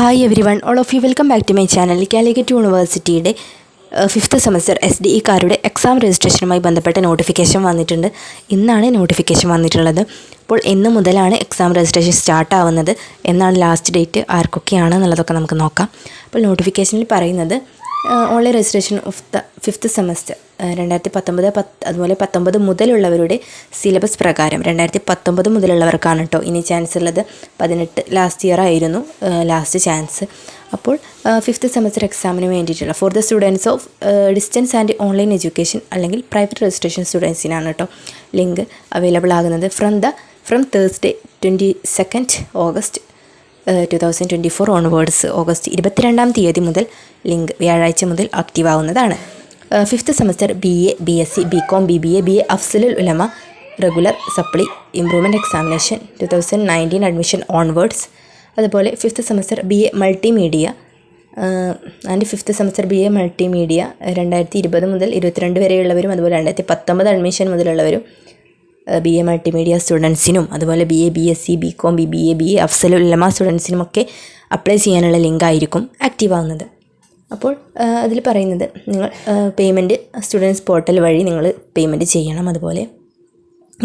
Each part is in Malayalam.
Hi everyone, all of you welcome back to my channel. Calicut യൂണിവേഴ്സിറ്റിയുടെ 5th സെമസ്റ്റർ SDE-കാരുടെ എക്സാം രജിസ്ട്രേഷനുമായി ബന്ധപ്പെട്ട നോട്ടിഫിക്കേഷൻ വന്നിട്ടുണ്ട്. ഇന്നാണ് നോട്ടിഫിക്കേഷൻ വന്നിട്ടുള്ളത്. അപ്പോൾ ഇന്ന് മുതലാണ് എക്സാം രജിസ്ട്രേഷൻ സ്റ്റാർട്ട് ആവുന്നത്. എന്നാണ് ലാസ്റ്റ് ഡേറ്റ്, ആർക്കൊക്കെയാണ് എന്നുള്ളതൊക്കെ നമുക്ക് നോക്കാം. അപ്പോൾ നോട്ടിഫിക്കേഷനിൽ പറയുന്നത് online registration of the 5th semester 2019 അതുപോലെ 19 മുതലുള്ളവരുടെ സിലബസ് പ്രകാരം 2019 മുതലുള്ളവർക്കാണ് കേട്ടോ ഇനി ചാൻസ് ഉള്ളത്. 18 ലാസ്റ്റ് ഇയർ ആയിരുന്നു ലാസ്റ്റ് ചാൻസ്. അപ്പോൾ 5th സെമസ്റ്റർ എക്സാമിന് വേണ്ടിയിട്ടുള്ള for the students of distance and online education അല്ലെങ്കിൽ പ്രൈവറ്റ് രജിസ്ട്രേഷൻ സ്റ്റുഡൻസിനാണ് കേട്ടോ ലിങ്ക് അവൈലബിൾ ആകുന്നത് from Thursday 22nd August 2024 onwards. August 22-ാം തീയതി മുതൽ ലിങ്ക് വ്യാഴാഴ്ച മുതൽ ആക്റ്റീവ് ആവുന്നതാണ്. 5th semester BA, BSc, BCom, BBA, BA Afzalul Ulama regular supply improvement examination 2019 admission onwards. അതുപോലെ 5th semester BA multimedia and 5th semester BA multimedia 2020 മുതൽ 22 വരെയുള്ളവരും അതുപോലെ 2019 അഡ്മിഷൻ മുതലുള്ളവരും BA മൾട്ടിമീഡിയ സ്റ്റുഡൻസിനും അതുപോലെ BA, BSc, BCom, BBA, BA Afzalul ഉലമ സ്റ്റുഡൻസിനുമൊക്കെ അപ്ലൈ ചെയ്യാനുള്ള ലിങ്ക് ആയിരിക്കും ആക്റ്റീവ് ആവുന്നത്. അപ്പോൾ അതിൽ പറയുന്നത് നിങ്ങൾ പേയ്മെൻറ്റ് സ്റ്റുഡൻസ് പോർട്ടൽ വഴി നിങ്ങൾ പേയ്മെൻറ്റ് ചെയ്യണം. അതുപോലെ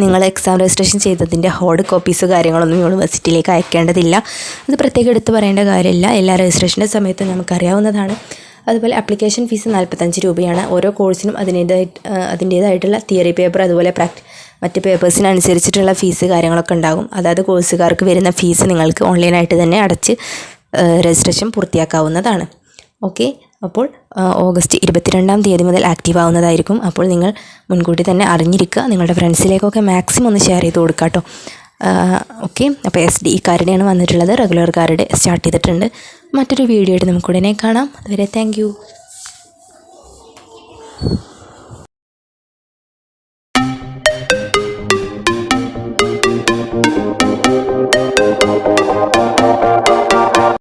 നിങ്ങൾ എക്സാം രജിസ്ട്രേഷൻ ചെയ്തതിൻ്റെ ഹാർഡ് കോപ്പീസ് കാര്യങ്ങളൊന്നും യൂണിവേഴ്സിറ്റിയിലേക്ക് അയക്കേണ്ടതില്ല. അത് പ്രത്യേകം എടുത്ത് പറയേണ്ട കാര്യമില്ല, എല്ലാ രജിസ്ട്രേഷൻ്റെ സമയത്തും നമുക്കറിയാവുന്നതാണ്. അതുപോലെ ആപ്ലിക്കേഷൻ ഫീസ് 45 രൂപയാണ്. ഓരോ കോഴ്സിനും അതിൻ്റേതായിട്ടുള്ള തിയറി പേപ്പർ അതുപോലെ മറ്റ് പേപ്പേഴ്സിനനുസരിച്ചിട്ടുള്ള ഫീസ് കാര്യങ്ങളൊക്കെ ഉണ്ടാകും. അതായത് കോഴ്സുകാർക്ക് വരുന്ന ഫീസ് നിങ്ങൾക്ക് ഓൺലൈനായിട്ട് തന്നെ അടച്ച് രജിസ്ട്രേഷൻ പൂർത്തിയാക്കാവുന്നതാണ്. ഓക്കെ, അപ്പോൾ ഓഗസ്റ്റ് 22-ാം തീയതി മുതൽ ആക്റ്റീവ് ആവുന്നതായിരിക്കും. അപ്പോൾ നിങ്ങൾ മുൻകൂട്ടി തന്നെ അറിഞ്ഞിരിക്കുക. നിങ്ങളുടെ ഫ്രണ്ട്സിലേക്കൊക്കെ മാക്സിമം ഒന്ന് ഷെയർ ചെയ്ത് കൊടുക്കുക കേട്ടോ. ഓക്കെ, അപ്പോൾ SDE-കാരുടെയാണ് വന്നിട്ടുള്ളത്. റെഗുലർക്കാരുടെ സ്റ്റാർട്ട് ചെയ്തിട്ടുണ്ട്. മറ്റൊരു വീഡിയോ ആയിട്ട് നമുക്ക് ഉടനെ കാണാം. അതുവരെ താങ്ക് യു.